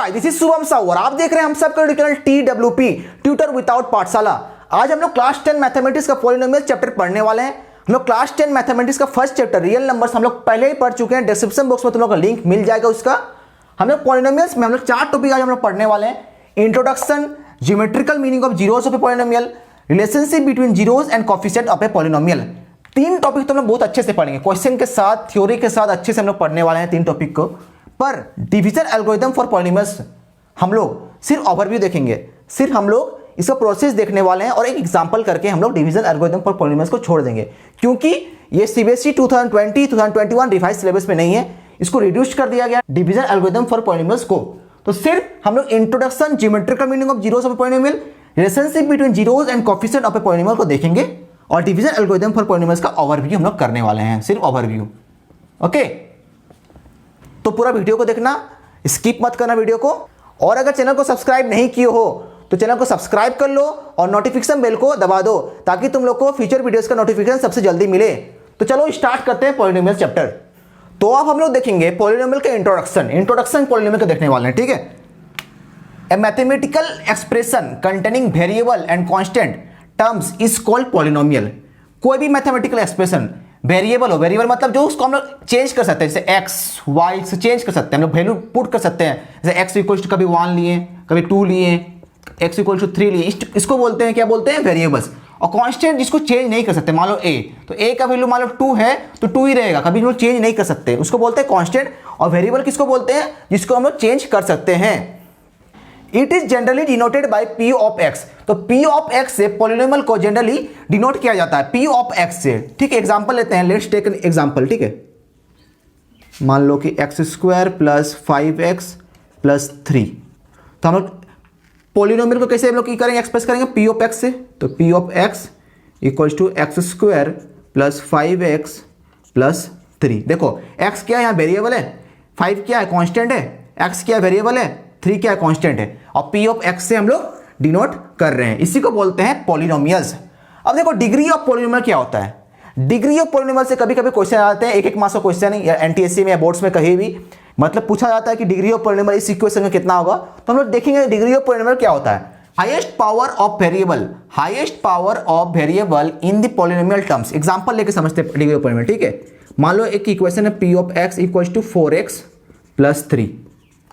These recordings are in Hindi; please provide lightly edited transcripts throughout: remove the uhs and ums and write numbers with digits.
Hi, this is Shubham Sahu और आप देख रहे हैं हम सबका चैनल TWP ट्यूटर विदाउट पाठशाला। आज हम लोग क्लास 10 मैथमेटिक्स का पॉलिनोमियल चैप्टर पढ़ने वाले हैं। हम लोग क्लास 10 मैथमेटिक्स का फर्स्ट चैप्टर रियल नंबर्स हम लोग पहले ही पढ़ चुके हैं। डिस्क्रिप्शन बॉक्स में तुम लोग का लिंक मिल जाएगा उसका। हम लोग पॉलिनोमियल्स में हम लोग 4 टॉपिक आज हम लोग पढ़ने वाले हैं। Introduction, geometrical meaning of zeros of a polynomial, relationship between zeros and coefficient of a polynomial. 3 topic तो हम लोग बहुत अच्छे से पढ़ेंगे, क्वेश्चन के साथ, थ्योरी के साथ अच्छे से हम लोग पढ़ने वाले हैं 3 टॉपिक को। पर डिवीजन एल्गोरिथम फॉर पॉलिनोमियल्स हम लोग सिर्फ ओवरव्यू देखेंगे, सिर्फ हम लोग इसका प्रोसेस देखने वाले हैं और एक एग्जांपल करके हम लोग डिवीजन एल्गोरिथम फॉर पॉलिनोमियल्स को छोड़ देंगे, क्योंकि ये CBSE 2020-2021 रिवाइज सिलेबस में नहीं है। इसको रिड्यूस कर दिया गया डिवीजन एल्गोरिथम फॉर पॉलिनोमियल्स को। तो सिर्फ हम लोग introduction, geometrical meaning of zeros of a polynomial, relationship between zeros and coefficient of a polynomial को देखेंगे और डिवीजन एल्गोरिथम फॉर पॉलिनोमियल्स का ओवरव्यू हम लोग करने वाले हैं, सिर्फ ओवरव्यू। ओके, तो पूरा वीडियो को देखना, स्किप मत करना वीडियो को। और अगर चैनल को सब्सक्राइब नहीं किए हो तो चैनल को सब्सक्राइब कर लो और नोटिफिकेशन बेल को दबा दो, ताकि तुम लोग को फ्यूचर वीडियोस का नोटिफिकेशन सबसे जल्दी मिले। तो चलो स्टार्ट करते हैं पॉलिनोमियल चैप्टर। तो अब हम लोग देखेंगे पॉलिनोमियल का इंट्रोडक्शन पॉलिनोमियल का देखने वाले हैं, ठीक है। ए mathematical expression containing variable and constant terms is called polynomial. कोई भी मैथमेटिकल एक्सप्रेशन वेरिएबल हो, वेरिएबल मतलब जो उसको हम लोग चेंज कर सकते हैं, जैसे एक्स वाई से चेंज कर सकते हैं, हम लोग वैल्यू पुट कर सकते हैं। जैसे एक्स इक्वल्स टू कभी 1 लिए, कभी 2 लिए, एक्स इक्वल टू 3 लिए, इसको बोलते हैं, क्या बोलते हैं, वेरिएबल्स। और कांस्टेंट जिसको चेंज नहीं कर सकते, मान लो ए, तो ए का वैल्यू मान लो 2 है तो 2 ही रहेगा, कभी लोग चेंज नहीं कर सकते, उसको बोलते हैं कांस्टेंट। और वेरिएबल किसको बोलते हैं, जिसको हम लोग चेंज कर सकते हैं। It is generally denoted by P of x। तो P ऑफ x से पॉलिनोमियल को जनरली डिनोट किया जाता है P ऑफ x से, ठीक है। एग्जांपल लेते हैं, लेट्स टेक एन एग्जांपल, ठीक है। मान लो कि x² प्लस 5x प्लस 3। तो हम लोग पॉलिनोमियल को कैसे हम लोग करेंगे, एक्सप्रेस करेंगे P ऑफ x से। तो P of x equals to x² plus 5x plus 3। देखो x क्या है, यहाँ वेरिएबल है, 5 क्या है, कांस्टेंट है, x क्या वेरिएबल है, 3 क्या कांस्टेंट है, और P ऑफ x से हम लोग डिनोट कर रहे हैं। इसी को बोलते हैं पॉलिनोमियल्स। अब देखो डिग्री ऑफ पॉलिनोमियल क्या होता है। डिग्री ऑफ पॉलिनोमियल से कभी कभी क्वेश्चन आते हैं, एक मार्क्स का क्वेश्चन है, या NTSC में या बोर्ड्स में कहीं भी मतलब पूछा जाता है कि डिग्री ऑफ पॉलिनोमियल इस इक्वेशन में कितना होगा। तो हम लोग देखेंगे डिग्री ऑफ पॉलिनोमियल क्या होता है। Highest power of variable in the polynomial terms. Example लेके समझते हैं डिग्री ऑफ पॉलिनोमियल, ठीक है। मान लो एक इक्वेशन है P of x equals to 4x plus 3,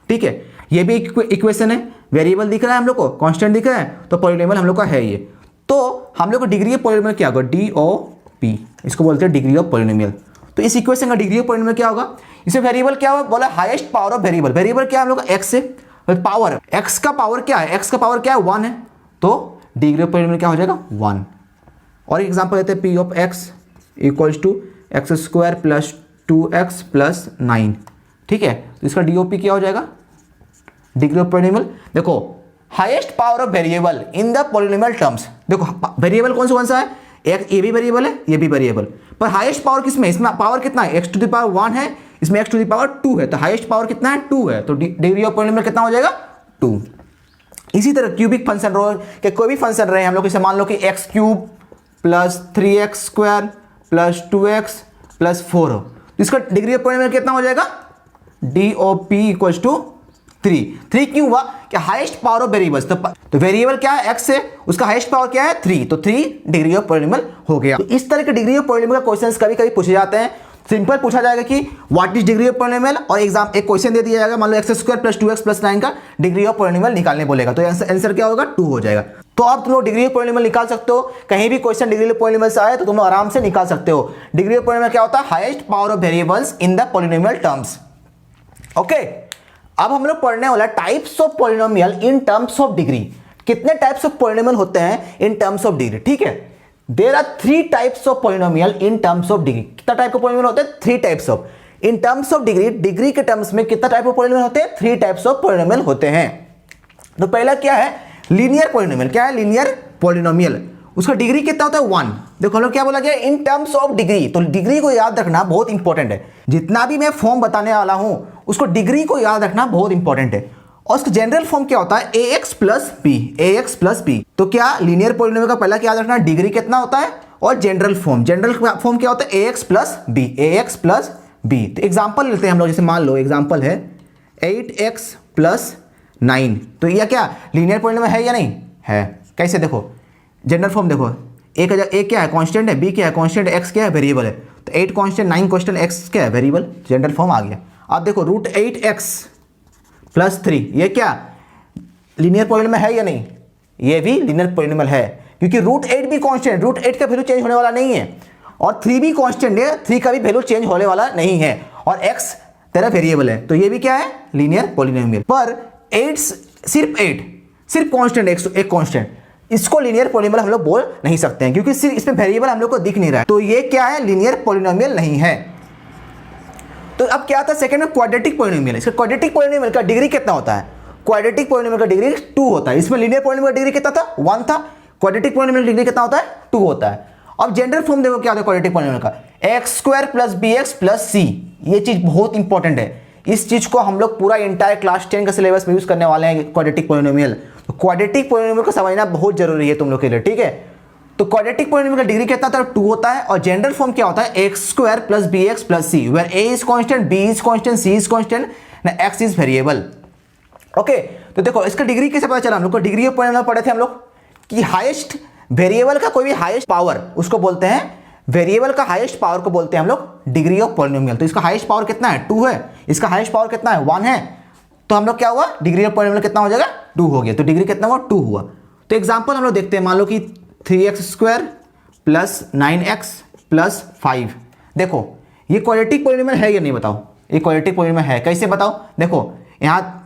ठीक है। ये भी इक्वेशन है, वेरिएबल दिख रहा है हम लोग को, कांस्टेंट दिख रहा है, तो पॉलिनोमियल हम लोग का है ये। तो हम लोग को डिग्री ऑफ पॉलिनोमियल क्या होगा, DOP, इसको बोलते हैं डिग्री ऑफ पॉलिनोमियल। तो इस इक्वेशन का डिग्री ऑफ पॉलिनोमियल क्या होगा, इसे वेरिएबल क्या होगा, बोला highest power of variable. Variable क्या है हम लोग का x से, पावर x का पावर क्या है, x का पावर क्या है 1 है, तो डिग्री ऑफ पॉलिनोमियल क्या हो जाएगा 1। और एग्जांपल लेते हैं P of x equals to x² plus 2x plus 9, ठीक है। तो इसका DOP क्या हो जाएगा, डिग्री ऑफ पॉलिनोमियल। देखो highest power of variable in the polynomial terms. देखो वेरिएबल कौन सा है, एक ये भी वेरिएबल है, ये भी वेरिएबल, पर हाईएस्ट पावर किसमें, इसमें पावर कितना है, x टू द पावर 1 है, इसमें x टू द पावर 2 है, तो हाईएस्ट पावर कितना है 2 है, तो डिग्री ऑफ पॉलिनोमियल कितना हो जाएगा 2। इसी तरह क्यूबिक फंक्शन रो के कोई भी फंक्शन रहे हम लोग, इसे मान लो कि x³ plus 3x² plus 2x plus 4 हो, तो इसका डिग्री ऑफ पॉलिनोमियल कितना हो जाएगा, DOP इक्वल्स टू 3 क्यों हुआ कि हाईएस्ट पावर ऑफ वेरिएबल्स, तो वेरिएबल क्या है x है, उसका हाईएस्ट पावर क्या है 3, तो 3 डिग्री ऑफ पॉलिनोमियल हो गया। तो इस तरह के डिग्री ऑफ पॉलिनोमियल का क्वेश्चंस कभी कभी पूछे जाते हैं। सिंपल पूछा जाएगा कि what is degree of polynomial, और एग्जाम एक क्वेश्चन दे दिया जाएगा, मान लो x² प्लस 2x प्लस 9 का डिग्री ऑफ पॉलिनोमियल निकालने बोलेगा, तो आंसर क्या होगा 2 हो जाएगा। तो अब तुम लोग डिग्री ऑफ पॉलिनोमियल निकाल सकते हो, कहीं भी क्वेश्चन डिग्री ऑफ पॉलिनोमियल से आए तो तुम लोग आराम से निकाल सकते हो। डिग्री ऑफ पॉलिनोमियल क्या होता है, highest power of variables in the polynomial terms. Okay, अब हम लोग पढ़ने वाला types of polynomial in terms of degree. कितने टाइप्स ऑफ पॉलिनोमियल होते हैं इन टर्म्स ऑफ डिग्री, ठीक है। There are 3 types of polynomial in terms of degree. कितना टाइप का पॉलिनोमियल होते हैं, 3 types of. In terms of degree, degree के टर्म्स में कितना टाइप ऑफ पॉलिनोमियल होते हैं, 3 टाइप्स ऑफ पॉलिनोमियल होते हैं। तो पहला क्या है, लीनियर पॉलिनोमियल। क्या है, लीनियर पॉलिनोमियल, उसका डिग्री कितना होता है 1। देखो हम लोग क्या बोला गया, इन टर्म्स ऑफ डिग्री। तो डिग्री को याद रखना बहुत इंपॉर्टेंट है, जितना भी मैं फॉर्म बताने वाला हूं उसको डिग्री को याद रखना बहुत इंपॉर्टेंट है। और उसका जनरल फॉर्म क्या होता है, ax प्लस b। तो क्या लीनियर पॉलिनोमियल का पहला क्या याद रखना, डिग्री कितना होता है, और जनरल फॉर्म क्या होता है, ax प्लस b। तो एग्जांपल लेते हैं हम लोग, जैसे मान लो एग्जांपल है 8x प्लस 9। तो यह क्या लीनियर पॉलिनोमियल है या नहीं है? कैसे देखो, जनरल फॉर्म देखो, एक क्या है कांस्टेंट है, बी क्या है कांस्टेंट, एक्स क्या है वेरिएबल है। तो 8 कांस्टेंट 9 कांस्टेंट एक्स क्या है वेरिएबल, जनरल फॉर्म आ गया। अब देखो √8x + 3 ये क्या लीनियर पॉलिनोमियल है या नहीं? ये भी लीनियर पॉलिनोमियल है क्योंकि √8 भी कांस्टेंट, √8 का वैल्यू चेंज होने वाला नहीं है और 3 भी कांस्टेंट है, 3 का भी वैल्यू चेंज होने वाला नहीं है और x तेरा वेरिएबल है। तो ये भी क्या है लीनियर पॉलिनोमियल। पर 8 सिर्फ कांस्टेंट, एक कांस्टेंट, इसको लीनियर पॉलिनोमियल हम लोग बोल नहीं सकते हैं क्योंकि सिर्फ इसमें वेरिएबल हम लोग को दिख नहीं रहा है। तो ये क्या है लीनियर पॉलिनोमियल नहीं है। तो अब क्या आता है सेकंड में क्वाड्रेटिक पॉलिनोमियल। इसका क्वाड्रेटिक पॉलिनोमियल का डिग्री कितना होता है? क्वाड्रेटिक पॉलिनोमियल का डिग्री 2 होता है। इसमें लीनियर पॉलिनोमियल का डिग्री कितना था? 1 था। क्वाड्रेटिक पॉलिनोमियल का डिग्री कितना होता है? 2 होता है। अब जनरल फॉर्म देखो क्या होता है क्वाड्रेटिक पॉलिनोमियल का, x² + bx + c। ये चीज बहुत इंपॉर्टेंट है, इस चीज को हम लोग पूरा एंटायर क्लास 10 का सिलेबस में यूज करने वाले हैं क्वाड्रेटिक पॉलिनोमियल। तो क्वाड्रेटिक पॉलिनोमियल को समझना बहुत जरूरी है तुम लोग के लिए, ठीक है। तो क्वाड्रेटिक पॉलिनोमियल का डिग्री कितना था? 2 होता है और जनरल फॉर्म क्या होता है? x² + bx + c, where a is constant, b is constant, c is constant, ना x इज वेरिएबल। ओके, तो देखो इसका डिग्री कैसे पता चला? हम लोग को डिग्री ऑफ पॉलिनोमियल पढ़े थे हम लोग कि हाईएस्ट वेरिएबल का कोई भी हाईएस्ट पावर उसको बोलते हैं, वेरिएबल का हाईएस्ट पावर को बोलते हैं हम लोग डिग्री ऑफ पॉलिनोमियल। तो इसका हाईएस्ट पावर कितना है? 2 है। इसका हाईएस्ट पावर कितना है? 1 है। तो हम लोग क्या हुआ डिग्री ऑफ पॉलिनोमियल कितना हो जाएगा? 2 हो गया। तो डिग्री कितना हुआ? 2 हुआ। तो एग्जांपल हम लोग देखते हैं, मान लो कि 3x² + 9x + 5। देखो ये क्वाड्रेटिक पॉलिनोमियल है या नहीं बताओ? ये क्वाड्रेटिक पॉलिनोमियल है। कैसे बताओ? देखो यहाँ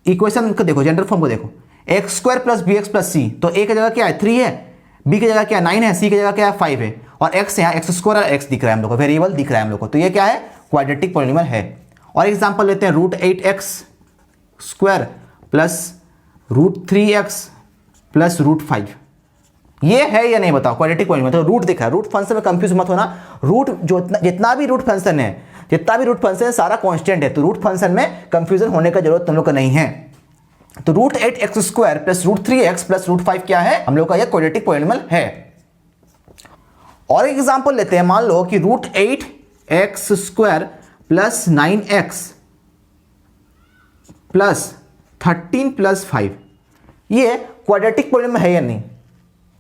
इक्वेशन को देखो, जनरल फॉर्म को देखो, x² + bx + c। तो a की जगह क्या है? 3 है, b की जगह क्या है? 9 है, c की जगह क्या है? 5 है और x यहाँ x² और x दिख रहा है हम लोग को, वेरिएबल दिख रहा है हम लोग को। तो ये क्या है? क्वाड्रेटिक पॉलिनोमियल है। और एग्जांपल लेते हैं, √8x² + √3x + √5। ये है या नहीं बताओ क्वाड्रेटिक पॉलिनोमियल? तो रूट दिखा है, रूट फंक्शन में कंफ्यूज मत होना। रूट जो जितना भी रूट फंक्शन है सारा कांस्टेंट है, तो रूट फंक्शन में कंफ्यूजन होने का जरूरत तुम लोग को नहीं है। तो √8x² + √3x + √5 क्या है? हम लोग का ये क्वाड्रेटिक पॉलिनोमियल है। और एक एग्जांपल लेते हैं, मान लो कि √8x² + 9x + 13 + 5 ये क्वाड्रेटिक पॉलिनोमियल है या नहीं?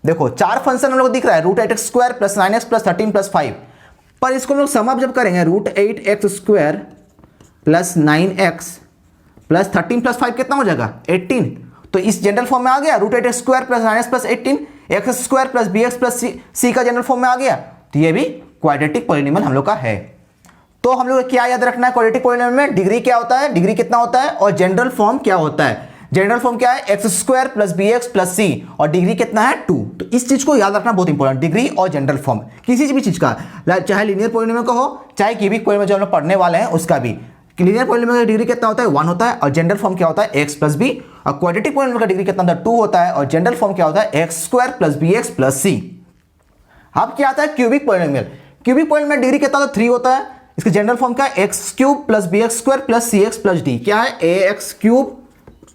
देखो 4 फंक्शन हम लोग दिख रहा है, √8x² + 9x + 13 + 5। पर इसको हम लोग सम अप जब करेंगे, √8x² + 9x + 13 + 5 कितना हो जाएगा? 18। तो इस जनरल फॉर्म में आ गया √8x² + 9x + 18, x² + bx + c का जनरल फॉर्म में आ गया। तो ये भी क्वाड्रेटिक पॉलिनोमियल हम लोग का है। तो हम लोग क्या याद रखना है क्वाड्रेटिक पॉलिनोमियल में? डिग्री क्या होता है, डिग्री कितना होता है, और जनरल फॉर्म क्या होता है। जनरल फॉर्म क्या है? x² + bx + c और डिग्री कितना है? 2। तो इस चीज को याद रखना बहुत इंपॉर्टेंट, डिग्री और जनरल फॉर्म किसी भी चीज का, चाहे लीनियर पॉलिनोमियल का हो चाहे क्यूबिक पॉलिनोमियल जो हम लोग पढ़ने वाले हैं उसका भी। लीनियर पॉलिनोमियल का डिग्री कितना होता है? 1 होता है और जनरल फॉर्म क्या होता है? x + b। और क्वाड्रेटिक पॉलिनोमियल का डिग्री कितना होता है? 2 होता है और जनरल फॉर्म क्या होता है? x² + bx + c। अब क्या आता है cubic polynomial. Cubic polynomial degree कितना होता है? 3 होता है। इसका जनरल फॉर्म क्या है? x³ + bx² + cx + d। क्या है? ax³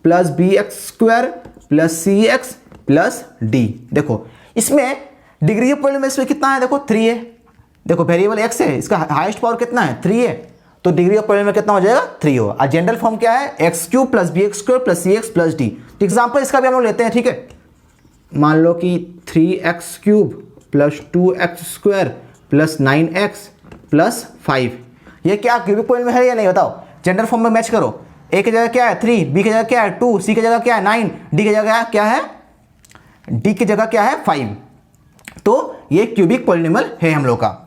+ bx² + cx + d। देखो इसमें डिग्री ऑफ पॉलिनोमियल इसमें कितना है? देखो 3 है। देखो वेरिएबल x है, इसका हाईएस्ट पावर कितना है? 3 है। तो डिग्री ऑफ पॉलिनोमियल कितना हो जाएगा? 3 हो। और जनरल फॉर्म क्या है? x³ + bx² + cx + d। तो एग्जांपल इसका भी हम लोग लेते हैं, ठीक है। मान लो कि 3x³ + 2x² + 9x + 5 ये क्या क्यूबिक पॉलिनोमियल है या नहीं बताओ? जनरल फॉर्म में मैच करो। a की जगह क्या है? 3, b की जगह क्या है? 2, c की जगह क्या है? 9, d की जगह क्या है? d की जगह क्या है? 5। तो ये क्यूबिक पॉलिनोमियल है हम लोग का।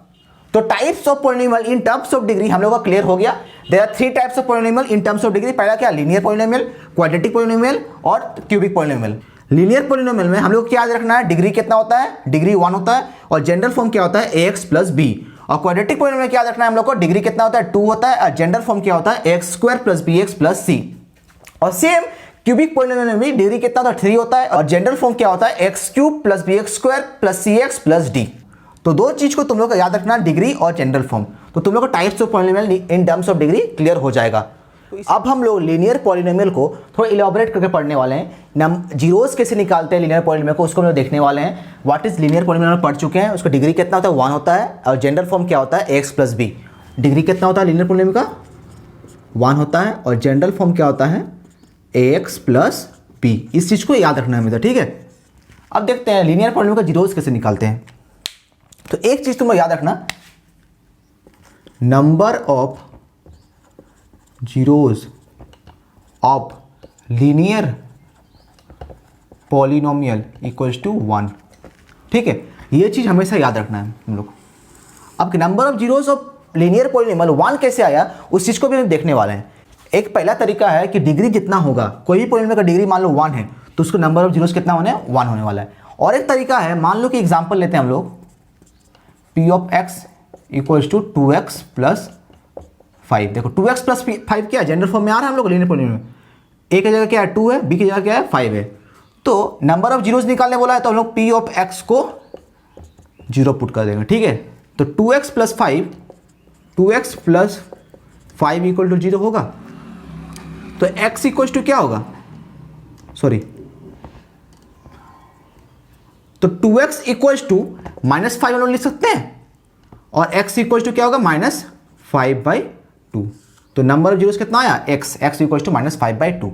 तो types of polynomial in terms of degree हम लोग का क्लियर हो गया। There are 3 types of polynomial in terms of degree. पहला क्या? लीनियर पॉलिनोमियल, क्वाड्रेटिक पॉलिनोमियल और क्यूबिक पॉलिनोमियल। लीनियर पॉलिनोमियल में हम लोग क्या याद रखना है? डिग्री कितना होता है? डिग्री 1 होता है और जनरल फॉर्म क्या होता है? ax + b। और क्वाड्रेटिक पॉलिनोमियल में क्या याद रखना है हम लोग को? डिग्री कितना होता है? 2 होता है और जनरल फॉर्म क्या होता है? x² + bx + c। और सेम क्यूबिक पॉलिनोमियल में डिग्री कितना होता है? 3 होता है और जनरल फॉर्म क्या होता है? x³ + bx² + cx + d। तो दो चीज को तुम लोग को याद रखना, डिग्री और जनरल फॉर्म। तो तुम लोग का types of polynomial in terms of degree clear हो जाएगा। अब हम लोग लीनियर पॉलिनोमियल को थोड़ा इलैबोरेट करके पढ़ने वाले हैं। जीरोस कैसे निकालते हैं लीनियर पॉलिनोमियल को, उसको हम लोग देखने वाले हैं। व्हाट इज लीनियर पॉलिनोमियल पढ़ चुके हैं। उसका डिग्री कितना होता है? 1 होता है और जनरल फॉर्म क्या होता है? ax + b। डिग्री कितना होता है लीनियर पॉलिनोमियल का? 1 होता है और जनरल फॉर्म क्या होता है? ax प्लस b, इस चीज को याद रखना है मुझे, ठीक है। अब देखते हैं लीनियर पॉलिनोमियल का जीरोस कैसे निकालते हैं। तो एक चीज तुम लोग याद रखना, number of zeros of linear polynomial equals to 1, ठीक है। ये चीज हमेशा याद रखना है हम लोग। अब number of zeros of linear polynomial 1 कैसे आया, उस चीज को भी हम देखने वाले हैं। एक पहला तरीका है कि डिग्री जितना होगा, कोई भी पॉलिनोमियल का डिग्री मान लो 1 है तो उसको नंबर ऑफ जीरोस कितना होने 1 होने वाला है। और एक तरीका है, मान लो कि एग्जांपल लेते हैं हम लोग, p of x equals to 2x plus 5। देखो 2x प्लस 5 क्या है, जनरल फॉर्म में आ रहा है हम लोग लीनियर पॉलिनोमियल। a की जगह क्या है 2 है, b की जगह क्या है 5 है। तो नंबर ऑफ जीरोस निकालने बोला है तो हम लोग p ऑफ x को 0 पुट कर देंगे, ठीक है। तो 2x plus 5, 2x plus 5 equal to 0 होगा। तो x इक्वल टू क्या होगा, सॉरी, तो 2x इक्वल टू -5 हम लोग लिख सकते हैं, और x इक्वल टू क्या होगा -5/2। तो नंबर ऑफ जीरोस कितना आया x इक्वल टू -5/2।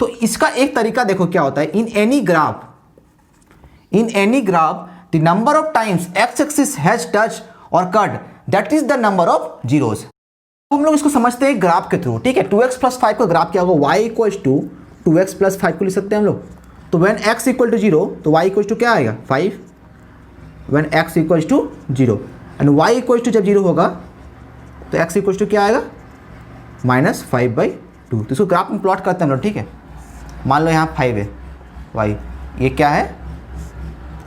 तो इसका एक तरीका देखो क्या होता है, in any graph the number of times x axis has touch और cut, that is the number of zeros. हम लोग इसको समझते हैं ग्राफ के थ्रू, ठीक है। 2x प्लस 5 का ग्राफ क्या होगा, y equal to 2x plus 5 को लिख सकते हैं हम लोग। तो व्हेन x इक्वल टू 0 तो y इक्वल टू क्या आएगा 5, when x equal to 0 and y equal to जब 0 होगा तो x इक्वल टू क्या आएगा -5/2। तो इसको ग्राफ में प्लॉट करते हैं हम लोग, ठीक है। मान लो यहाँ 5 है y, ये क्या है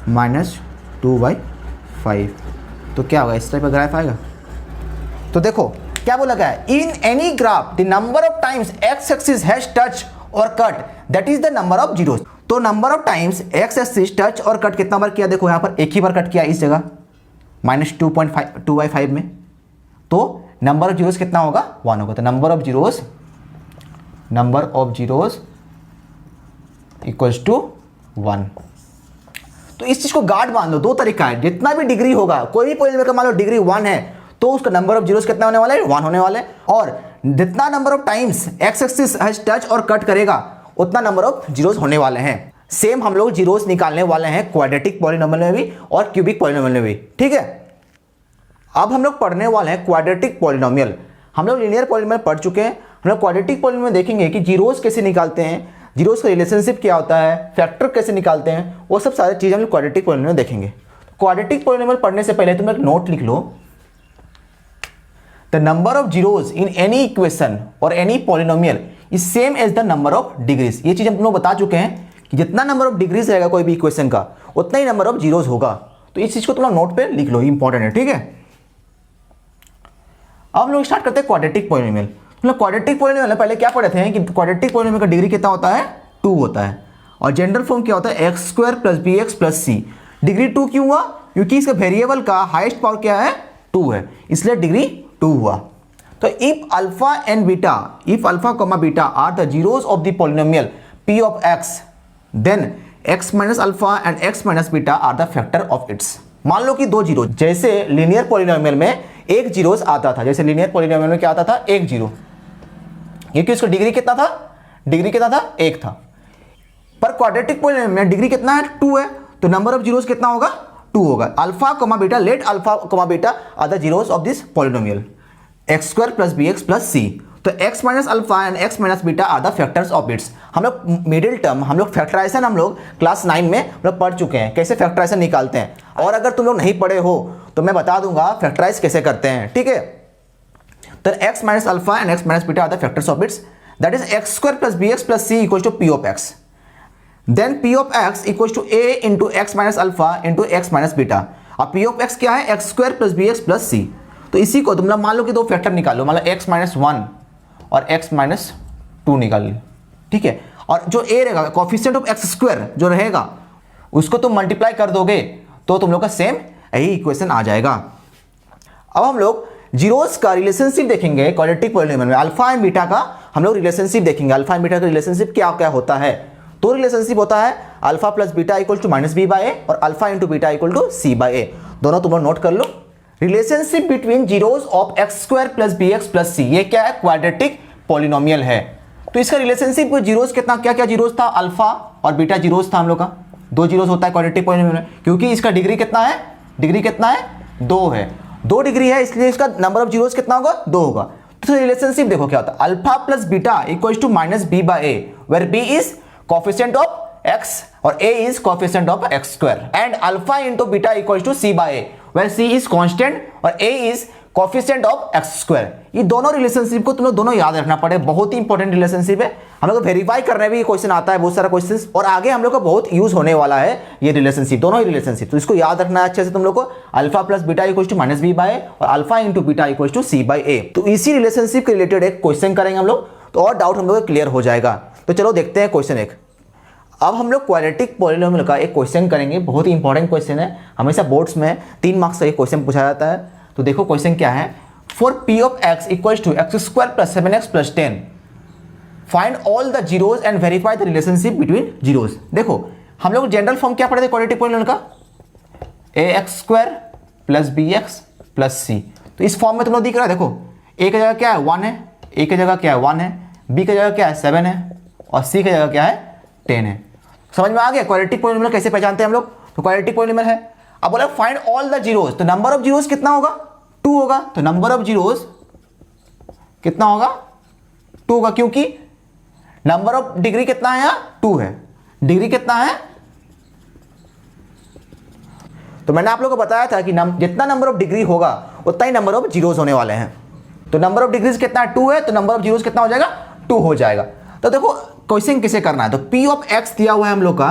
-2/5। तो क्या होगा, इस टाइप का ग्राफ आएगा। तो देखो क्या बोला गया है, in any graph the number of times x axis has touch और cut, that is the number of zeros. तो number of times x axis touch और कट कितना बार किया, देखो यहाँ पर एक ही बार कट किया इस जगह -2/5 में। तो नंबर ऑफ जीरोस कितना होगा 1 होगा। तो number of zeros equals to 1। तो इस चीज को गार्ड मान लो, दो तरीका है, जितना भी डिग्री होगा, कोई भी पॉलिनोमियल का मान लो डिग्री 1 है तो उसका नंबर ऑफ जीरोस कितना होने वाला है 1 होने वाला है। और जितना number of times x axis has touch और कट करेगा उतना नंबर ऑफ जीरोस होने वाले हैं। सेम हम लोग जीरोस निकालने वाले हैं क्वाड्रेटिक पॉलिनोमियल में भी और क्यूबिक पॉलिनोमियल में भी, ठीक है। अब हम लोग पढ़ने वाले हैं क्वाड्रेटिक पॉलिनोमियल। हम लोग लीनियर पॉलिनोमियल पढ़ चुके हैं, हम लोग क्वाड्रेटिक पॉलिनोमियल देखेंगे कि जीरोस कैसे निकालते हैं, जीरोस का रिलेशनशिप क्या होता है, फैक्टर कैसे निकालते हैं, वो सब सारी चीजें हम लोग क्वाड्रेटिक पॉलिनोमियल देखेंगे। क्वाड्रेटिक पॉलिनोमियल पढ़ने से पहले तुम एक नोट लिख लो, the number of zeros in any equation और any polynomial is same as the number of degrees. ये चीज हम लोग बता चुके हैं कि जितना नंबर ऑफ डिग्रीज रहेगा कोई भी इक्वेशन का उतना ही नंबर ऑफ जीरोस होगा। तो इस चीज को तुम लोग नोट पे लिख लो, इंपॉर्टेंट है, ठीक है। अब हम लोग स्टार्ट करते हैं क्वाड्रेटिक पॉलिनोमियल। हम लोग क्वाड्रेटिक पॉलिनोमियल पहले क्या पढ़े थे कि क्वाड्रेटिक पॉलिनोमियल का डिग्री कितना होता है 2 होता है, और जनरल फॉर्म क्या होता है x² + bx + c। डिग्री 2 क्यों हुआ, क्योंकि इसके वेरिएबल का हाईएस्ट पावर क्या है 2 है, इसलिए डिग्री 2 हुआ। तो if alpha and beta, if alpha comma beta are the zeros of the polynomial p of x, then x minus alpha and x minus beta are the factor of its. मान लो कि 2 जीरो, जैसे लीनियर पॉलिनोमियल में एक जीरोस आता था, जैसे लीनियर पॉलिनोमियल में क्या आता था 1 जीरो, क्योंकि उसका डिग्री कितना था, डिग्री कितना था 1 था। पर क्वाड्रेटिक पॉलिनोमियल में डिग्री कितना है 2 है, तो नंबर ऑफ जीरोस कितना होगा 2 होगा। Alpha comma beta, let alpha comma beta are the zeros of this polynomial x² + bx + c। तो x minus alpha and x minus beta are the factors of its. हम लोग मिडिल टर्म, हम लोग फैक्टराइजेशन हम लोग क्लास 9 में हम लोग पढ़ चुके हैं कैसे फैक्टराइजेशन निकालते हैं, और अगर तुम लोग नहीं पढ़े हो तो मैं बता दूंगा फैक्टराइज कैसे करते हैं, ठीक है। तो x minus alpha and x minus beta are the factors of its, that is x² + bx + c equals to p of x। Then p of x equals to a into x minus alpha into x minus beta. अब p ऑफ x क्या है x² + bx + c। तो इसी को तुम लोग मान लो कि 2 फैक्टर निकालो, मान लो x माइनस 1 और x माइनस 2 निकाल लो, ठीक है। और जो a रहेगा कोफिशिएंट ऑफ x² जो रहेगा उसको तुम मल्टीप्लाई कर दोगे तो तुम लोग का सेम यही इक्वेशन आ जाएगा। अब हम लोग जीरोस का रिलेशनशिप देखेंगे क्वाड्रेटिक पॉलिनोमियल में, अल्फा एंड बीटा का हम लोग रिलेशनशिप देखेंगे। अल्फा एंड बीटा का रिलेशनशिप क्या क्या होता है, तो रिलेशनशिप होता है alpha plus beta equal to -b/a और alpha into beta equal to c/a। दोनों तुम लोग नोट कर लो। Relationship between zeros of x² + bx + c, ये क्या है क्वाड्रेटिक पॉलिनोमियल है। तो इसका रिलेशनशिप जीरोस कितना, क्या क्या जीरोस था, अल्फा और बीटा जीरोस था हम लोग का, 2 जीरोस होता है क्वाड्रेटिक पॉलिनोमियल में, क्योंकि इसका डिग्री कितना है, डिग्री कितना है 2 है, 2 डिग्री है, इसलिए इसका नंबर ऑफ जीरोस कितना होगा 2 होगा। तो रिलेशनशिप देखो क्या होता है, alpha plus beta equals to minus B by A, where B is coefficient of x और a is coefficient of x square and alpha into beta equals to c by a where c is constant और a is coefficient of x square। ये दोनों रिलेशनशिप को तुम लोग दोनों याद रखना पड़े, बहुत ही इंपॉर्टेंट रिलेशनशिप है, हम लोग को वेरीफाई करने भी क्वेश्चन आता है, बहुत सारा क्वेश्चन, और आगे हम लोग को बहुत यूज होने वाला है ये रिलेशनशिप, दोनों ही रिलेशनशिप, तो इसको याद रखना है अच्छे से तुम लोग को, alpha plus beta equals to minus B by A और alpha into beta equals to C by A. तो इसी रिलेशनशिप के रिलेटेड एक क्वेश्चन करेंगे हम लोग, तो और डाउट हम लोग क्लियर हो जाएगा। तो चलो देखते हैं क्वेश्चन एक। अब हम लोग क्वाड्रेटिक पॉलिनोमियल का एक क्वेश्चन करेंगे, बहुत ही इंपॉर्टेंट क्वेश्चन है, हमेशा बोर्ड्स में 3 मार्क्स का ये क्वेश्चन पूछा जाता है। तो देखो क्वेश्चन क्या है, for P of X equals to X square plus 7x plus 10 find all the zeros and verify the relationship between zeros. देखो हम लोग जनरल फॉर्म क्या पढ़े थे क्वाड्रेटिक पॉलिनोमियल का, ax square plus bx plus c। तो इस फॉर्म में तुम लोग दिख रहा है, देखो a की जगह क्या है 1 है, a की जगह क्या है 1 है, b की जगह क्या है 7 है और c की जगह क्या है 10 है। समझ में आ गया क्वाड्रेटिक पॉलिनोमियल कैसे पहचानते हैं हम लोग, तो क्वाड्रेटिक पॉलिनोमियल है। अब बोला फाइंड ऑल द जीरोज, तो नंबर ऑफ जीरोज कितना होगा 2 होगा, तो नंबर ऑफ जीरोज कितना होगा 2 होगा, क्योंकि नंबर ऑफ डिग्री कितना है यहाँ 2 है, डिग्री कितना है, तो मैंने आप लोगों को बताया था कि जितना नंबर ऑफ डिग्री होगा उतना ही नंबर ऑफ जीरोज होने वाले हैं। तो नंबर ऑफ डिग्रीज कितना 2 है, तो नंबर ऑफ जीरोज कितना हो जाएगा 2 हो जाएगा। तो देखो क्वेश्चन किसे करना है, तो p ऑफ x दिया हुआ है हम लोग का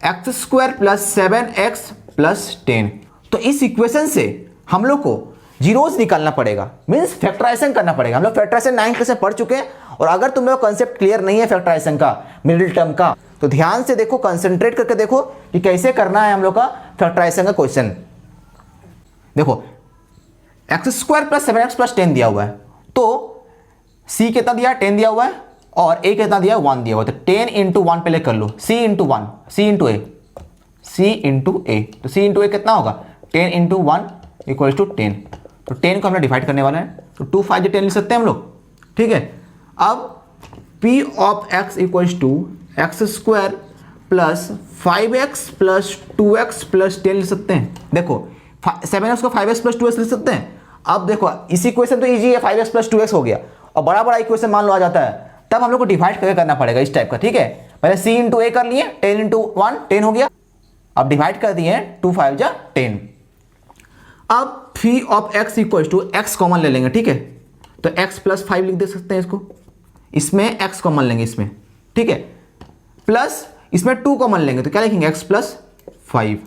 x square plus 7x plus 10। तो इस इक्वेशन से हम लोग को जीरोज निकालना पड़ेगा, मींस फैक्टराइजेशन करना पड़ेगा। हम लोग फैक्टराइजेशन 9 क्लास में पढ़ चुके हैं, और अगर तुम लोग कंसेप्ट क्लियर नहीं है फैक्टराइजेशन का, मिडिल टर्म का, तो ध्यान से देखो, कंसंट्रेट करके देखो कि कैसे करना है हम लोग का फैक्टराइजेशन का क्वेश्चन। देखो x square plus 7x plus 10 दिया हुआ है, तो c कितना दिया 10 दिया हुआ है और a कितना दिया 1 दिया हुआ है, तो 10 इंटू 1 पहले कर लो, c into 1, c into a, c into a, तो c इंटू a कितना होगा 10 इंटू 1 इक्वल्स टू 10। तो 10 को हमने डिवाइड करने वाला है, तो 2 5 10 लिख सकते हैं हम लोग, ठीक है। अब p of x equals to X square plus 5x plus 2x plus 10 लिख सकते हैं। देखो 7x को 5x प्लस 2x लिख सकते हैं। अब देखो इसी इक्वेशन तो इजी है, 5x प्लस 2x हो गया, और बड़ा बड़ा इक्वेशन मान लो आ जाता है, तब हम लोग को डिवाइड करके करना पड़ेगा इस टाइप का, ठीक है। पहले c इंटू ए कर लिए, 10 इंटू 1 10 हो गया, अब डिवाइड कर दिए 2 5 जा 10। अब phi of x equal to x common ले लेंगे, ठीक है, तो x प्लस 5 लिख दे सकते हैं इसको, इसमें x कॉमन लेंगे इसमें, ठीक है, प्लस इसमें 2 कॉमन लेंगे, तो क्या लिखेंगे x प्लस 5।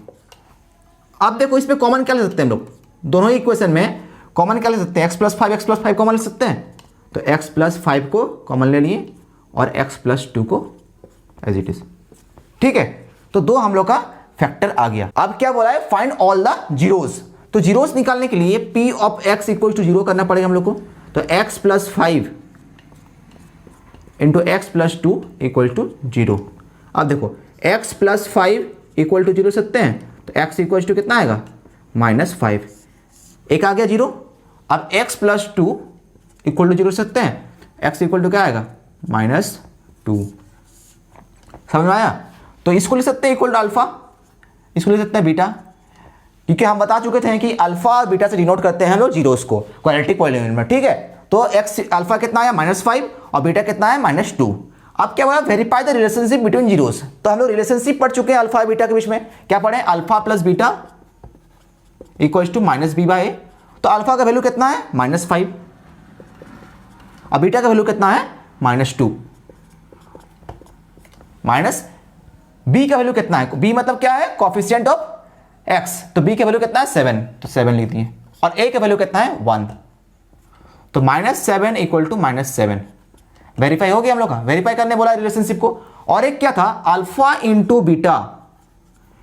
अब देखो इसमें कॉमन क्या ले सकते हैं हम लोग, दोनों ही इक्वेशन में कॉमन क्या ले सकते हैं, x प्लस 5 कॉमन ले सकते हैं, तो x प्लस 5 को कॉमन ले लिए और x प्लस 2 को एज इट इज, ठीक है। तो 2 हम लोग का फैक्टर आ गया। अब क्या बोला है, फाइंड ऑल द जीरोज, तो जीरोज निकालने के लिए p of x equal to 0 करना पड़ेगा हम लोग को, तो x plus 5 into X plus 2 equal to 0। अब देखो x प्लस 5 इक्वल टू 0 सकते हैं, तो x इक्वल टू कितना आएगा -5, एक आ गया 0। अब x प्लस 2 इक्वल टू 0 सकते हैं, x इक्वल टू क्या आएगा -2। समझ में आया, तो इसको लिख सकते हैं इक्वल टू अल्फा, इसको लिख सकते हैं बीटा, क्योंकि हम बता चुके थे कि अल्फा और बीटा से डिनोट करते हैं हम लोग जीरोस को क्वाड्रेटिक पॉलिनोमियल में, ठीक है। तो x अल्फा कितना आया -5 और बीटा कितना है -2। अब क्या बोला, verify the relationship between zeros, तो हम लोग रिलेशनशिप पढ़ चुके हैं अल्फा और बीटा के बीच में, क्या पढ़े, alpha plus beta equals to -b by a। तो अल्फा का वैल्यू कितना है -5 और बीटा का वैल्यू कितना है -2, माइनस b का वैल्यू कितना है, b मतलब क्या है कोफिशिएंट ऑफ x, तो b का वैल्यू कितना है 7, तो 7 लिख दिए, और a का वैल्यू कितना है 1, तो -7 इक्वल टू -7 वेरीफाई हो गया हम लोग का। वेरीफाई करने बोला रिलेशनशिप को, और एक क्या था alpha into beta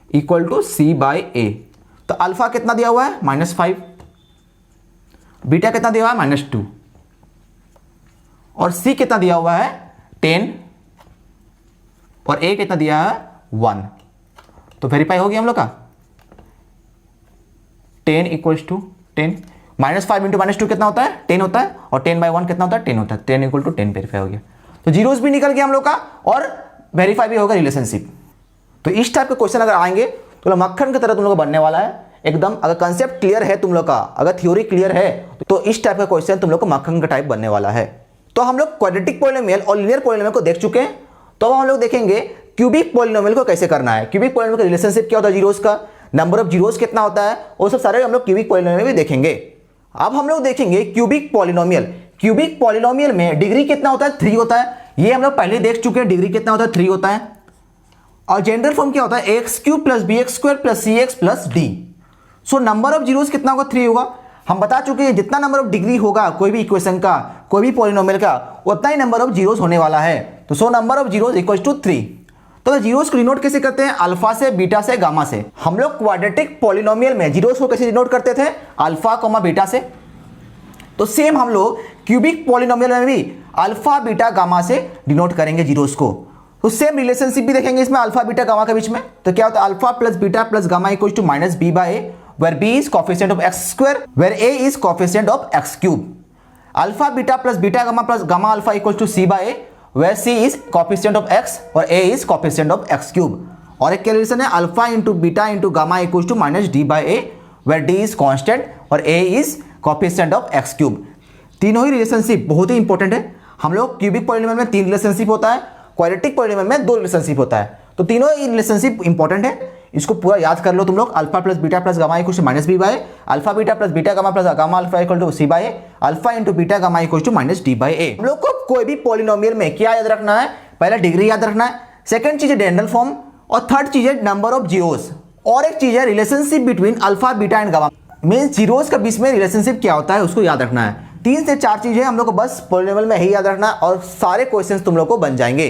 equal to c by a, तो अल्फा कितना दिया हुआ है -5, बीटा कितना दिया हुआ है -2, और c कितना दिया हुआ है 10, और a कितना दिया है 1, तो वेरीफाई हो गया हम लोग का। 10 इक्वल्स टू 10, -5 इंटू -2 कितना होता है 10 होता है, और 10 बाई 1 कितना होता है 10 होता है, 10 इक्वल टू 10 वेरीफाई हो गया। तो जीरोस भी निकल गया हम लोग का और वेरीफाई भी होगा रिलेशनशिप। तो इस टाइप के क्वेश्चन अगर आएंगे तो मक्खन की तरह तुम लोग को बनने वाला है एकदम। अगर कंसेप्ट क्लियर है तुम लोग का, अगर थ्योरी क्लियर है तो इस टाइप का क्वेश्चन तुम लोग को मक्खन का टाइप बनने वाला है। तो हम लोग क्वाड्रेटिक पॉलिनोमियल और लीनियर पॉलिनोमियल को देख चुके हैं। तो अब हम लोग देखेंगे क्यूबिक पॉलिनोमियल को कैसे करना है। क्यूबिक पॉलिनोमियल का रिलेशनशिप क्या होता है जीरोस का, नंबर ऑफ जीरोस कितना होता है, वो सब सारे हम लोग क्यूबिक पॉलिनोमियल में देखेंगे। अब हम लोग देखेंगे क्यूबिक पॉलिनोमियल। क्यूबिक पॉलिनोमियल में डिग्री कितना होता है, 3 होता है। ये हम लोग पहले देख चुके हैं, डिग्री कितना होता है, 3 होता है। और जनरल फॉर्म क्या होता है, X cube plus B X square plus C X plus D. So number of zeros कितना होगा, 3 होगा। हम बता चुके हैं जितना नंबर ऑफ डिग्री होगा कोई भी इक्वेशन का, कोई भी पॉलिनोमियल का, उतना ही नंबर ऑफ जीरोस होने वाला है। तो so number of zeros equal to 3। तो जीरोस को डिनोट कैसे करते हैं, अल्फा से, बीटा से, गामा से। हम लोग क्वाड्रेटिक पॉलिनोमियल में जीरोस को कैसे डिनोट करते थे, अल्फा कॉमा बीटा से। तो सेम हम लोग क्यूबिक पॉलिनोमियल में भी अल्फा बीटा गामा से डिनोट करेंगे जीरोस को। तो सेम रिलेशनशिप भी देखेंगे इसमें अल्फा बीटा गामा के बीच में। तो क्या होता है, alpha plus beta plus gamma equal to minus B by A, where b is coefficient of x square, where a is coefficient of x cube. Alpha beta plus beta gamma plus gamma alpha equals to c by a, where c is coefficient of x और a is coefficient of x cube. और एक रिलेशन है alpha into beta into gamma equals to minus D by A, where D is constant और a is coefficient of x cube. तीनों ही रिलेशनशिप बहुत ही इंपॉर्टेंट है। हम लोग क्यूबिक पॉलिनोमियल में 3 रिलेशनशिप होता है, क्वाड्रेटिक पॉलिनोमियल में 2 रिलेशनशिप होता है। तो तीनों ही रिलेशनशिप इंपॉर्टेंट है, इसको पूरा याद कर लो तुम लोग। Alpha plus beta plus gamma equal to minus B by, alpha beta plus beta gamma plus gamma alpha equal to C by, alpha into beta gamma equal to minus D by A. हम लोग को कोई भी पॉलिनोमियल में क्या याद रखना है, पहला डिग्री याद रखना है, सेकंड चीज है डेंडल फॉर्म, और थर्ड चीज है नंबर ऑफ जीरोस, और एक चीज है relationship between alpha beta and gamma. Means zeros के बीच में रिलेशनशिप क्या होता है उसको याद रखना है। 3 से 4 चीजें हम लोग को बस पॉलिनोमियल में ही याद रखना और सारे क्वेश्चन तुम लोग को बन जाएंगे।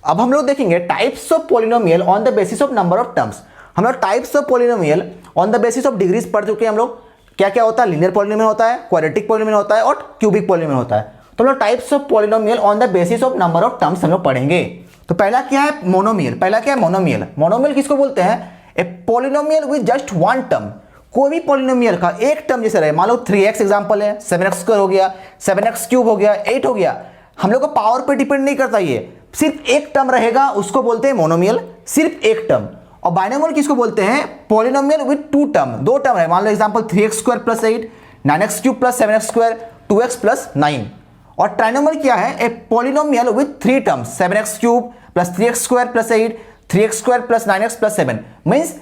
अब हम लोग देखेंगे types of polynomial on the basis of number of terms. हम लोग types of polynomial on the basis of degrees पढ़ चुके हैं हम लोग। क्या क्या होता है, लीनियर पॉलिनोमियल होता है, क्वाड्रेटिक पॉलिनोमियल होता है और क्यूबिक पॉलिनोमियल होता है। तो हम लोग types of polynomial on the basis of number of terms हम लोग पढ़ेंगे। तो पहला क्या है, मोनोमियल। पहला क्या है, मोनोमियल। मोनोमियल किसको बोलते हैं, ए polynomial with just one term. कोई भी पॉलिनोमियल का एक टर्म जैसे रहे, मान लो 3x एग्जांपल है, 7x स्क्वायर हो गया, 7x क्यूब हो गया, 8 हो गया। हम लोग को पावर पे डिपेंड नहीं करता, ये सिर्फ एक टर्म रहेगा उसको बोलते हैं मोनोमियल, सिर्फ एक टर्म। और बाइनोमियल किसको बोलते हैं, पॉलिनोमियल विद 2 टर्म, 2 टर्म है। मान लो example 3x square plus 8, 9x cube plus 7x square, 2x plus 9। और ट्राइनोमियल क्या है, a polynomial with 3 terms, 7x cube plus 3x square plus 8, 3x square plus 9x plus 7। Means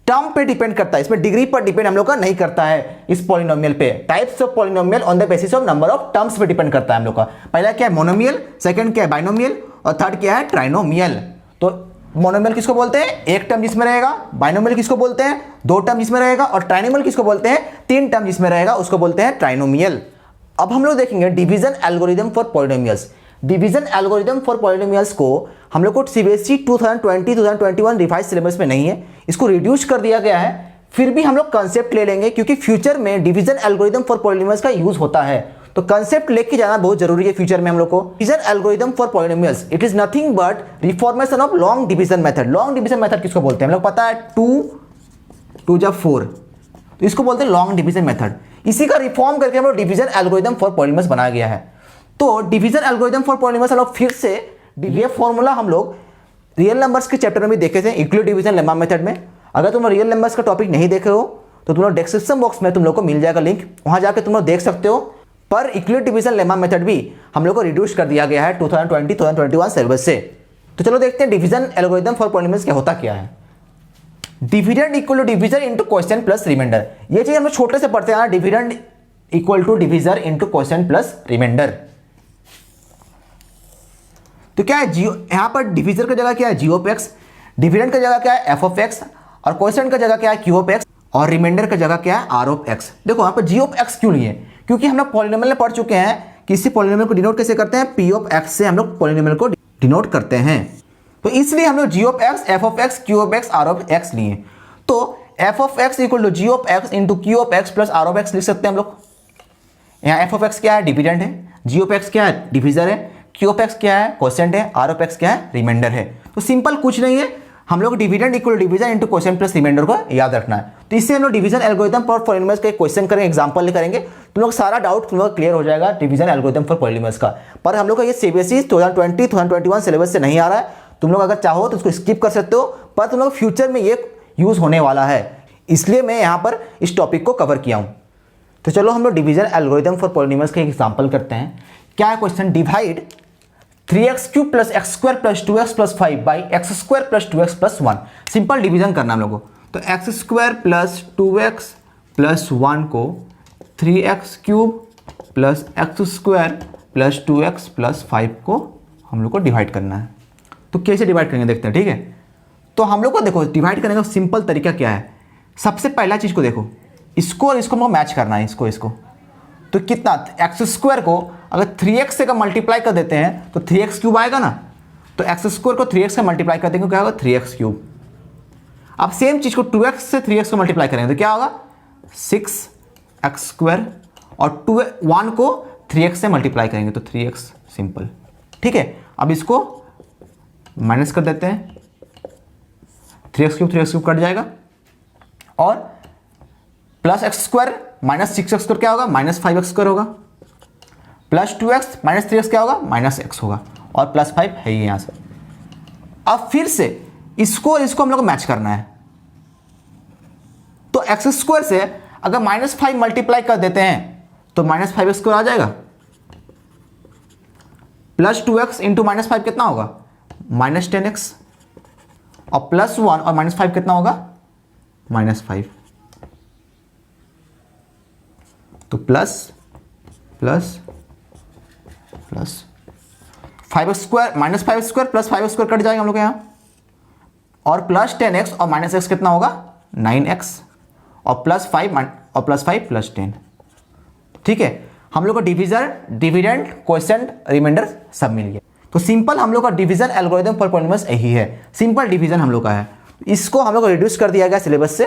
term पे डिपेंड करता है, इसमें डिग्री पर डिपेंड हम लोग का नहीं करता है इस पॉलिनोमियल पे। Types of polynomial on the basis of number of terms पे डिपेंड करता है हम लोग का। पहला क्या है, मोनोमियल, सेकंड क्या है, बाइनोमियल, और थर्ड क्या है, ट्राइनोमियल। तो मोनोमियल किसको बोलते हैं, एक टर्म जिसमें रहेगा। बाइनोमियल किसको बोलते हैं, 2 टर्म जिसमें रहेगा। और ट्राइनोमियल किसको बोलते हैं, 3 टर्म जिसमें रहेगा, उसको बोलते हैं ट्राइनोमियल। अब हम लोग देखेंगे division algorithm for polynomials. Division algorithm for polynomials को हम लोग को सीबीएसई 2020-2021 रिवाइज सिलेबस में नहीं है, इसको रिड्यूस कर दिया गया है। फिर भी हम लोग कंसेप्ट ले लेंगे क्योंकि फ्यूचर में डिवीजन एल्गोरिदम फॉर पॉलिनोमियल्स का यूज होता है, तो कंसेप्ट लेके जाना बहुत जरूरी है फ्यूचर में हम लोग को। Division algorithm for polynomials, it is nothing but reformation of long division method. Long division method किसको बोलते हैं, हम लोग पता है 2 जब 4, तो इसको बोलते हैं लॉन्ग डिवीजन मेथड। इसी का रिफॉर्म करके हम लोग डिवीजन एल्गोरिदम फॉर पॉलिनोमियल्स बनाया गया है। तो डिवीजन एल्गोरिदम फॉर पॉलिनोमियल्स हम लोग फिर से ये फॉर्मूला हम लोग रियल नंबर्स के चैप्टर में भी देखे थे, यूक्लिड डिवीजन लेमा मेथड में। अगर तुम रियल नंबर्स का टॉपिक नहीं देखे हो तो तुम लोग डिस्क्रिप्शन बॉक्स में तुम लोग को मिल जाएगा लिंक, वहां जाकर तुम लोग देख सकते हो। पर यूक्लिड डिवीजन लेमा मेथड भी हम लोग को रिड्यूस कर दिया गया है 2020-2021 सिलेबस से। तो चलो देखते हैं डिवीजन एल्गोरिदम फॉर पॉलिनोमियल्स क्या होता क्या है। Dividend equal to division into question plus reminder, ये चीज हम लोग छोटे से पढ़ते हैं। Dividend equal to divisor into question plus reminder. तो क्या है, यहां पर डिवीजर की जगह क्या है, जी ऑफ एक्स, डिविडेंड की जगह क्या है, एफ ऑफ एक्स, और क्वेश्चन की जगह क्या है, क्यू ऑफ एक्स, और रिमाइंडर की जगह क्या है, आर ऑफ एक्स। देखो यहाँ पर जी ऑफ एक्स क्यों लिए, क्योंकि हम लोग पॉलिनोमियल में पढ़ चुके हैं कि इसी पॉलिनोमियल को डिनोट कैसे करते हैं, पी ऑफ एक्स से हम लोग पॉलिनोमियल को डिनोट करते हैं। तो इसलिए हम लोग G of X, F of X, Q of X, R of X लिए। तो F of X equal to G of X into Q of X plus R of X लिख सकते हैं हम लोग। यहाँ एफ ऑफ एक्स क्या है, डिविडेंड है, जी ऑफ एक्स क्या है, डिवीजर है, क्यू ऑफ एक्स क्या है, क्वोशिएंट है, आर ऑफ एक्स क्या है, रिमाइंडर है। तो सिंपल कुछ नहीं है, हम लोग dividend equal division into question plus reminder को याद रखना है। तो इससे हम लोग डिवीजन एल्गोरिथम फॉर पॉलिनोमियल्स का एक क्वेश्चन करेंगे, एग्जांपल करेंगे, तुम लोग सारा डाउट तुम लोग क्लियर हो जाएगा डिवीजन एल्गोरिथम फॉर पॉलिनोमियल्स का। पर हम लोग का ये सीबीएसई 2020-2021 सिलेबस से नहीं आ रहा है, तुम लोग अगर चाहो तो उसको स्किप कर सकते हो, पर तुम लोग फ्यूचर में ये यूज होने वाला है, इसलिए मैं यहाँ पर इस टॉपिक को कवर किया हूँ। तो चलो हम लोग डिवीजन एल्गोरिथम फॉर पॉलिनोमियल्स का एक एग्जांपल करते हैं। क्या है question? Divide 3x³ + x² + 2x + 5 by x² + 2x + 1। Simple division करना हम लोगों को। तो x² + 2x + 1 को 3x³ + x² + 2x + 5 को हम लोग को डिवाइड करना है। तो कैसे डिवाइड करेंगे देखते हैं, ठीक है। तो हम लोग को देखो डिवाइड करने का सिंपल तरीका क्या है। सबसे पहला चीज़ को देखो, इसको और इसको मैच करना है, इसको। तो कितना x² को अगर 3x से का मल्टीप्लाई कर देते हैं तो 3x³ आएगा ना। तो x² को 3x से मल्टीप्लाई कर देंगे, क्या होगा? 3x³। अब सेम चीज़ को 2x से 3x को मल्टीप्लाई करेंगे तो क्या होगा? 6x²। और 1 को 3x से मल्टीप्लाई करेंगे तो 3x, सिंपल, ठीक है। अब इसको माइनस कर देते हैं, 3x³ कट जाएगा और प्लस x² माइनस 6x² क्या होगा? -5x² होगा। प्लस 2x माइनस 3x क्या होगा? -x होगा। और +5 है ही यहाँ से। अब फिर से इसको हम लोग को मैच करना है। तो x² से अगर -5 मल्टीप्लाई कर देते हैं तो -5x² आ जाएगा। प्लस 2x इंटू -5 कितना होगा? -10x। और +1 और -5 कितना होगा? -5। तो plus 5x² -5x² + 5x² cut जाएगा हम लोग यहाँ। और प्लस 10x और -x कितना होगा? 9x। और +5 और +5 + 10, ठीक है। हम लोग को डिविडेंड क्वोशिएंट रिमाइंडर सब मिल गया। तो सिंपल हम लोग का डिवीजन एल्गोरिथम फॉर पॉलिनोमियल्स यही है। सिंपल डिवीजन हम लोग का है। इसको हम लोग को रिड्यूस कर दिया गया सिलेबस से,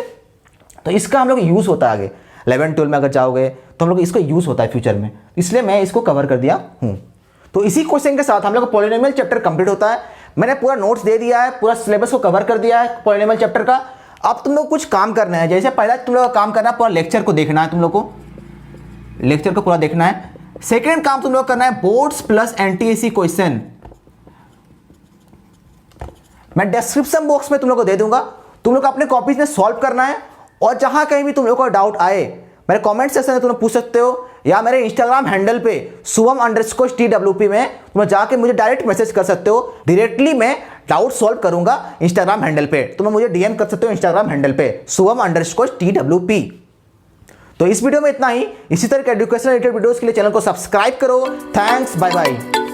तो इसका हम लोग यूज़ होता है आगे 11-12 में अगर जाओगे तो हम लोग इसको यूज़ होता है फ्यूचर में, इसलिए मैं इसको कवर कर दिया हूँ। तो इसी क्वेश्चन के साथ हम लोग का पॉलिनोमियल चैप्टर कंप्लीट होता है। मैंने पूरा नोट्स दे दिया है, पूरा सिलेबस को कवर कर दिया है पॉलिनोमियल चैप्टर का। अब तुम लोग कुछ काम करना है। जैसे पहला तुम लोग का काम करना है, पूरा लेक्चर को देखना है, तुम लोग को लेक्चर को पूरा देखना है। सेकेंड काम तुम लोग करना है बोर्ड्स प्लस एनटीएसी क्वेश्चन। मैं डिस्क्रिप्शन बॉक्स में तुम लोग को दे दूंगा, तुम लोग अपने कॉपीज में सॉल्व करना है। और जहां कहीं भी तुम लोग को डाउट आए मेरे कमेंट सेक्शन में तुम लोग पूछ सकते हो, या मेरे इंस्टाग्राम हैंडल पे शुभम_TWP में तुम लोग जाके मुझे डायरेक्ट मैसेज कर सकते हो। डायरेक्टली मैं डाउट सॉल्व करूंगा इंस्टाग्राम हैंडल पे, तुम मुझे डीएम कर सकते हो इंस्टाग्राम हैंडल पे शुभम_TWP। तो इस वीडियो में इतना ही। इसी तरह के एजुकेशन रिलेटेड वीडियोस के लिए चैनल को सब्सक्राइब करो। Thanks, bye bye.